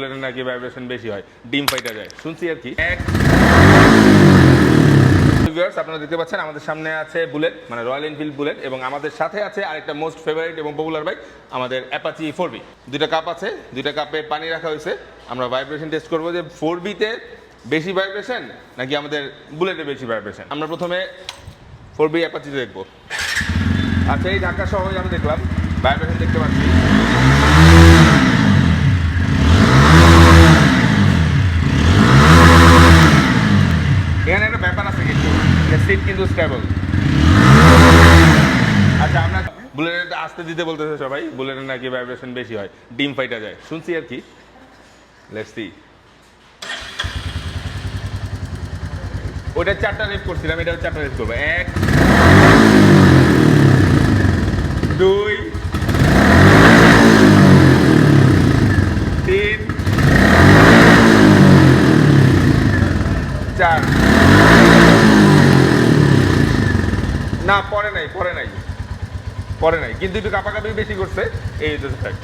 বুলেটের নাকি ভাইব্রেশন বেশি হয়, ডিম ফাইটা যায়, শুনছি আর কি। ভিউয়ার্স, আপনারা দেখতে পাচ্ছেন আমাদের সামনে আছে বুলেট, মানে রয়্যাল এনফিল্ড বুলেট, এবং আমাদের সাথে আছে আরেকটা মোস্ট ফেভারিট এবং পপুলার বাইক, আমাদের অ্যাপাচি 4B। দুইটা কাপ আছে, দুইটা কাপে পানি রাখা হয়েছে। আমরা ভাইব্রেশন টেস্ট করবো যে 4B-তে বেশি ভাইব্রেশন নাকি আমাদের বুলেটে বেশি ভাইব্রেশন। আমরা প্রথমে 4B অ্যাপাচিতে দেখবো। আচ্ছা, এই ঢাকা শহরে আমি দেখলাম ভাইব্রেশন দেখতে পাচ্ছি। এখানে একটা ব্যাপার আছে কিন্তু, সিট কিন্তু স্টেবল। আচ্ছা, আমরা বুলেটের আসতে দিতে বলতেছে সবাই, বুলেটের নাকি ভাইব্রেশন বেশি হয়, ডিম ফাইটা যায়, শুনছি আর কি। Let's see. ওইটা 4টা রেট করছিলাম, এটাও 4টা রেট করবো। 1 2 3 4। না, পরে নাই কিন্তু একটু কাপাকাপি বেশি করছে, এই হচ্ছে ফ্যাক্ট।